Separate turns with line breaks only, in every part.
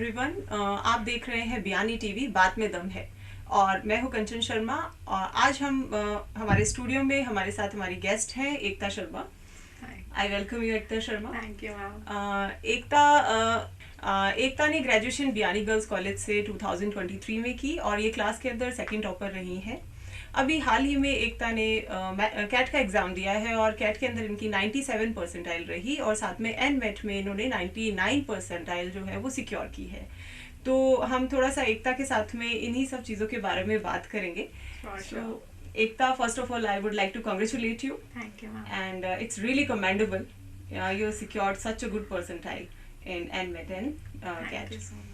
Everyone, आप देख रहे हैं बयानी टीवी बात में दम है और मैं हूं कंचन शर्मा। और आज हम हमारे स्टूडियो में हमारे साथ हमारी गेस्ट हैं Ekta Sharma. I welcome you Ekta Sharma.
Thank you ma'am.
Ekta ने ग्रेजुएशन बयानी गर्ल्स कॉलेज से 2023 में की और ये क्लास के अंदर सेकंड टॉपर रही हैं। अभी हाल ही में एकता ने कैट का एग्ज़ाम दिया है और कैट के अंदर इनकी 97 परसेंटाइल रही और साथ में एनमेट में इन्होंने 99 परसेंटाइल जो है वो सिक्योर की है। तो हम थोड़ा सा एकता के साथ में इन्हीं सब चीज़ों के बारे में बात करेंगे। एकता, first of all, I would like to congratulate you.
Thank you, ma'am.
And it's really commendable. You secured such a good percentile in NMET and
Thank
CAT.
you so much.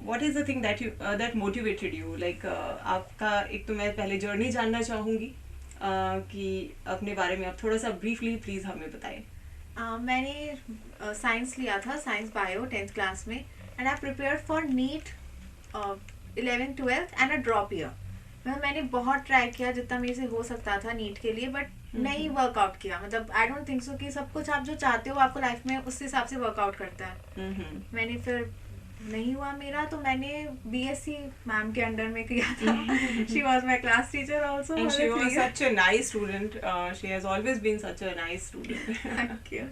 What is the thing that that motivated you? Like आपका एक तो मैं पहले journey जानना चाहूँगी कि अपने बारे में आप थोड़ा सा briefly प्लीज हमें बताएं।
मैंने साइंस लिया था, साइंस बायो 10th क्लास में, and I prepared for NEET 11th 12th and a drop year. मैंने बहुत ट्राई किया जितना मेरे से हो सकता था नीट के लिए, बट नहीं वर्कआउट किया। मतलब आई डोंट थिंक सो कि सब कुछ आप जो चाहते हो आपको लाइफ में उस हिसाब से वर्कआउट करता है। मैंने फिर नहीं हुआ मेरा, तो मैंने बीएससी मैम के अंडर में किया था। She was my class teacher also
and she was such a nice student. She has always been such a nice student.
Thank you.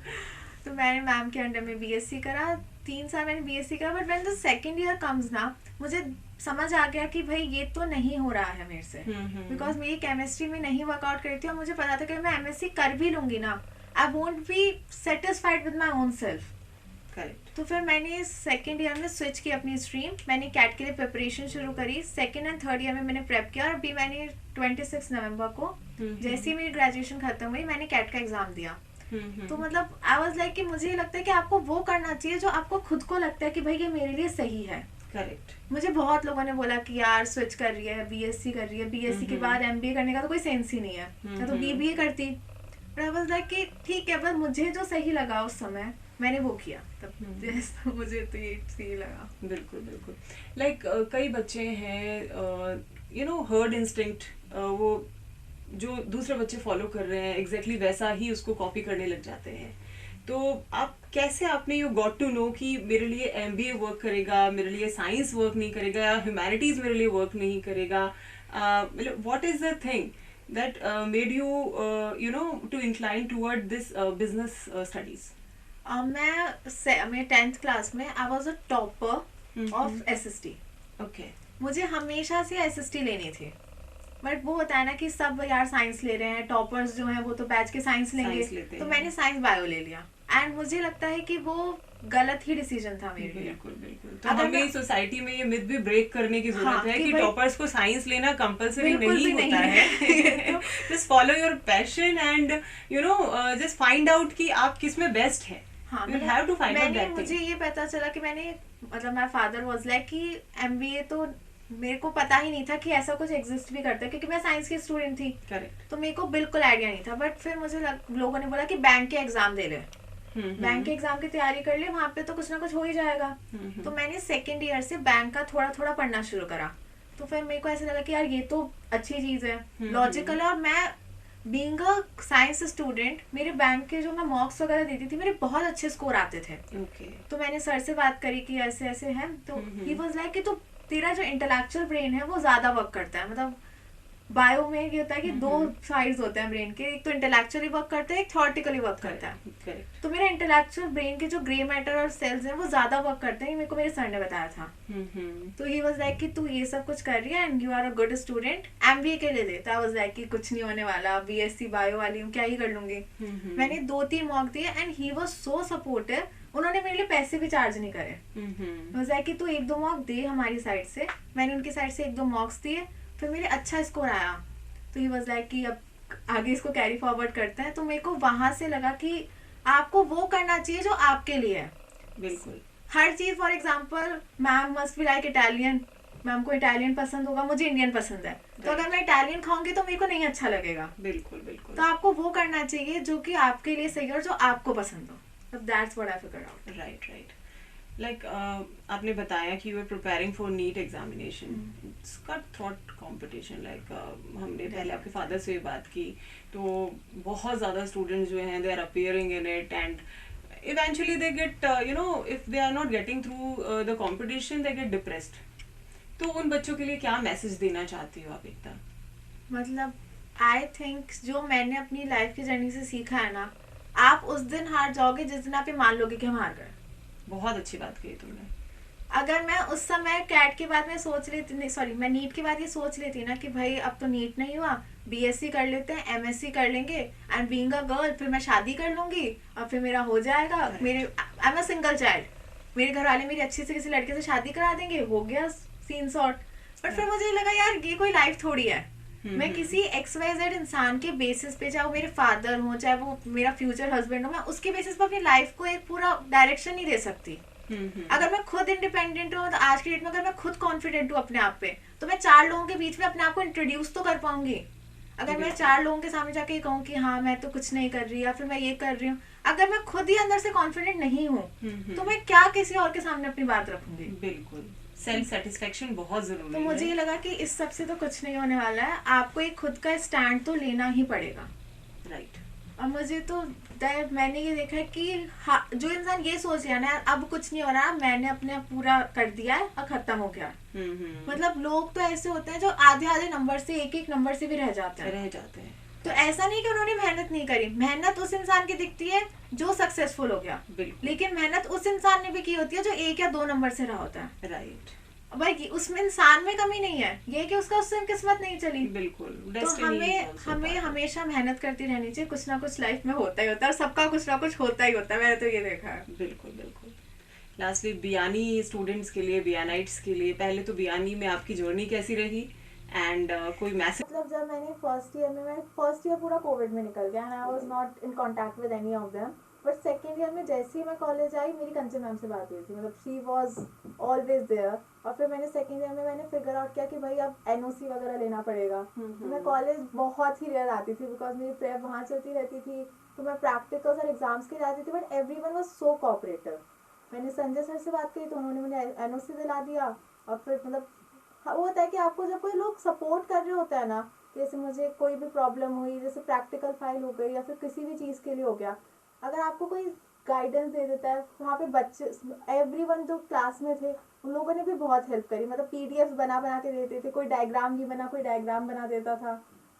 तो मैंने मैम के अंडर में बीएससी करा, 3 साल मैंने बीएससी करा, but when the second year comes ना, मुझे समझ आ गया कि भाई ये तो नहीं हो रहा है मेरे से, बिकॉज मेरी केमिस्ट्री में नहीं वर्कआउट करी थी और मुझे पता था कि मैं एमएससी कर भी लूंगी ना, I won't be satisfied with my own self.
Correct.
तो फिर मैंने सेकंड ईयर में स्विच की अपनी स्ट्रीम, मैंने कैट के लिए प्रिपरेशन शुरू करी। सेकंड एंड थर्ड ईयर में मैंने प्रेप किया और अभी मैंने 26 नवंबर को जैसे ही मेरी ग्रेजुएशन खत्म हुई मैंने कैट का एग्जाम दिया। तो मतलब आई वाज लाइक कि मुझे ये लगता है कि आपको वो करना चाहिए जो आपको खुद को लगता है कि भाई ये मेरे लिए सही है।
करेक्ट।
मुझे बहुत लोगों ने बोला कि यार स्विच कर रही है, बीएससी कर रही है, बीएससी के बाद एमबीए करने का तो कोई सेंस ही नहीं है, मैं तो बीबीए करती। बट आई वाज लाइक कि ठीक है, बस मुझे जो सही लगा उस समय मैंने वो किया। तब मुझे तो ये सही लगा।
बिल्कुल बिल्कुल। लाइक कई बच्चे हैं हर्ड इंस्टिंक्ट, वो जो दूसरे बच्चे फॉलो कर रहे हैं एग्जैक्टली वैसा ही उसको कॉपी करने लग जाते हैं। तो आप कैसे आपने यू गॉट टू नो कि मेरे लिए एमबीए वर्क करेगा, मेरे लिए साइंस वर्क नहीं करेगा, या ह्यूमैनिटीज मेरे लिए वर्क नहीं करेगा? मतलब what is the thing that made you to incline toward this business studies?
मैं 10th क्लास में I was a topper of SST.
Okay.
मुझे हमेशा से एसएसटी लेनी थी, बट वो होता है ना कि सब यार साइंस ले रहे हैं, टॉपर्स जो हैं वो तो बैच के साइंस लेंगे, तो मैंने साइंस बायो ले लिया। एंड मुझे लगता है कि वो गलत ही डिसीजन था मेरे लिए।
बिल्कुल बिल्कुल। तो हमें सोसाइटी में ये मिथ भी ब्रेक करने की जरूरत है कि टॉपर्स को साइंस लेना कंपलसरी नहीं होता है। Just follow your passion and just find out कि आप किस में बेस्ट है।
हाँ, मुझे ये पता चला कि मैंने मतलब माय फादर वाज लाइक कि एमबीए तो मेरे को पता ही नहीं था कि ऐसा कुछ एग्जिस्ट भी करता है, क्योंकि मैं साइंस की स्टूडेंट थी।
करेक्ट।
तो मेरे को बिल्कुल आइडिया नहीं था। बट फिर मुझे लोगों ने बोला कि बैंक के एग्जाम दे ले, बैंक के एग्जाम की तैयारी कर ले, वहां पे तो कुछ ना कुछ हो ही जाएगा। तो मैंने सेकेंड ईयर से बैंक का थोड़ा थोड़ा पढ़ना शुरू करा। तो फिर मेरे को ऐसा लगा कि यार ये तो अच्छी चीज है, लॉजिकल है। और मैं बीइंग अ साइंस स्टूडेंट, मेरे बैंक के जो मैं मॉक्स वगैरह देती थी मेरे बहुत अच्छे स्कोर आते थे। तो मैंने सर से बात करी कि ऐसे ऐसे है, तो ही वाज लाइक कि तो तेरा जो इंटेलेक्चुअल ब्रेन है वो ज्यादा वर्क करता है। मतलब बायो में ये होता है कि 2 साइड्स होते हैं ब्रेन के, एक तो इंटेलेक्चुअली वर्क करता है, एक थ्योरेटिकली वर्क करता है। तो मेरा इंटेलेक्चुअल ब्रेन के जो ग्रे मैटर और सेल्स हैं वो ज्यादा वर्क करते हैं, मेरे को मेरे सर ने बताया था। तो ही वाज लाइक कि तू ये सब कुछ कर रही है and you are a good student, MBA के लिए दे। तो आई वाज लाइक कि कुछ नहीं होने वाला, बीएससी बायो वाली हूँ, क्या ही कर लूंगी। मैंने 2-3 मॉक दिए and he was so supportive. उन्होंने मेरे लिए पैसे भी चार्ज नहीं करे। वाज लाइक कि तू 1-2 मॉक दे हमारी साइड से। मैंने उनकी साइड से 1-2 मॉक्स दिए, फिर मेरे अच्छा स्कोर आया। तो ही वाज लाइक कि अब आगे इसको कैरी फॉरवर्ड करते हैं। तो मेरे को वहां से लगा कि आपको वो करना चाहिए जो आपके लिए है।
बिल्कुल।
हर चीज, for example ma'am must be like Italian, ma'am को इटालियन पसंद होगा, मुझे इंडियन पसंद है, तो अगर मैं इटालियन खाऊंगी तो मेरे को नहीं अच्छा लगेगा।
बिल्कुल बिल्कुल।
तो आपको वो करना चाहिए जो कि आपके लिए सही और जो आपको पसंद हो। That's what I figured out.
Right right. Like आपने बताया कि you are preparing for NEET examination, it's cut throat competition. Like हमने पहले आपके फादर से बात की, तो बहुत ज़्यादा स्टूडेंट्स जो हैं they are appearing in it and eventually they get if they are not getting through the competition, they get depressed. तो उन बच्चों के लिए क्या मैसेज देना चाहती हो आप एकता?
मतलब आई थिंक जो मैंने अपनी लाइफ की जर्नी से सीखा है ना, आप उस दिन हार जाओगे जिस दिन आप ये मान लोगे कि हम हार गए।
बहुत अच्छी बात कही तुमने।
अगर मैं उस समय कैट के बाद में सोच लेती, नहीं सॉरी, मैं नीट के बाद ये सोच लेती ना कि भाई अब तो नीट नहीं हुआ, बीएससी कर लेते हैं, एमएससी कर लेंगे, एंड बीइंग अ गर्ल फिर मैं शादी कर लूंगी और फिर मेरा हो जाएगा, मेरे I am a single child, मेरे घर वाले मेरी अच्छी से किसी लड़के से शादी करा देंगे, हो गया सीन सॉर्ट। बट फिर मुझे लगा यार ये कोई लाइफ थोड़ी है, मैं किसी XYZ इंसान के बेसिस पे, चाहे वो मेरे फादर हो चाहे वो मेरा फ्यूचर हस्बैंड हो, मैं उसके बेसिस पे अपनी लाइफ को एक पूरा डायरेक्शन नहीं दे सकती। अगर मैं खुद इंडिपेंडेंट हूँ तो आज की डेट में अगर मैं खुद कॉन्फिडेंट हूँ अपने आप पे, तो मैं 4 लोगों के बीच में अपने आप को इंट्रोड्यूस तो कर पाऊंगी। अगर मैं 4 लोगों के सामने जाके कहूँ कि हाँ मैं तो कुछ नहीं कर रही या फिर मैं ये कर रही हूँ, अगर मैं खुद ही अंदर से कॉन्फिडेंट नहीं हूँ तो मैं क्या किसी और के सामने अपनी बात रखूंगी।
बिल्कुल, सेल्फ सेटिस्फेक्शन बहुत जरूरी है।
तो मुझे ये लगा कि इस सब से तो कुछ नहीं होने वाला है, आपको एक खुद का स्टैंड तो लेना ही पड़ेगा।
राइट।
और मुझे तो मैंने ये देखा है कि जो इंसान ये सोच लिया ना अब कुछ नहीं हो रहा, मैंने अपने पूरा कर दिया है और खत्म हो गया। मतलब लोग तो ऐसे होते हैं जो आधे आधे नंबर से, एक एक नंबर से भी रह जाते हैं। तो ऐसा नहीं कि उन्होंने मेहनत नहीं करी, मेहनत उस इंसान की दिखती है जो सक्सेसफुल हो गया, लेकिन मेहनत उस इंसान ने भी की होती है जो 1 या 2 नंबर से रहा होता है।
राइट।
भाई उसमें इंसान में कमी नहीं है, ये कि उसका उससे किस्मत नहीं चली।
बिल्कुल।
तो हमें हमेशा मेहनत करती रहनी चाहिए, कुछ ना कुछ लाइफ में होता ही होता है और सबका कुछ ना कुछ होता ही होता है, मैंने तो ये देखा है।
बिल्कुल बिल्कुल। लास्टली बियानी स्टूडेंट्स के लिए, बियानाइट्स के लिए, पहले तो बियानी में आपकी जर्नी कैसी रही एंड कोई मैसेज?
मतलब जब मैंने फर्स्ट ईयर पूरा कोविड में निकल गया and I was not in contact with any of them, but second year में जैसे ही मैं कॉलेज आई मेरी कंचन मैम से बात हुई थी, मतलब शी वाज ऑलवेज देयर। और फिर मैंने सेकेंड ईयर में मैंने फिगर आउट किया कि भाई अब एनओसी वगैरह लेना पड़ेगा। तो मैं कॉलेज बहुत ही रेयर आती थी बिकॉज मेरी प्रेप वहाँ चलती रहती थी, तो मैं प्रैक्टिकल्स और एग्जाम्स के लिए आती थी, but everyone was so cooperative. मैंने संजय सर से बात की तो उन्होंने मुझे एनओसी दिला दिया। और फिर मतलब वो होता है कि आपको जब कोई लोग सपोर्ट कर रहे होता है ना, जैसे मुझे कोई भी प्रॉब्लम हुई, जैसे प्रैक्टिकल फाइल हो गई या फिर किसी भी चीज़ के लिए हो गया, अगर आपको कोई गाइडेंस दे देता है, वहाँ पे बच्चे एवरीवन जो क्लास में थे उन लोगों ने भी बहुत हेल्प करी, मतलब पीडीएफ बना के देते थे, कोई डायग्राम नहीं बना कोई डायग्राम बना देता था,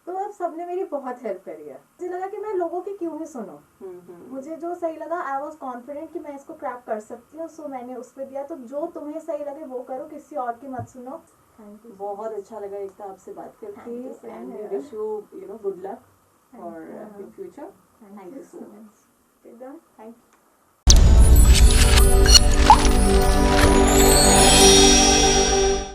तो अब सबने मेरी बहुत हेल्प करी है। मुझे लगा कि मैं लोगों की क्यों ही सुनूं, मुझे जो सही लगा आई वॉज कॉन्फिडेंट कि मैं इसको क्रैक कर सकती हूँ, सो मैंने उस पर दिया। तो जो तुम्हें सही लगे वो करो, किसी और की मत सुनो।
बहुत अच्छा लगा एकता आपसे बात करके and we wish you good luck for in future. Thank you so much.
Thank you.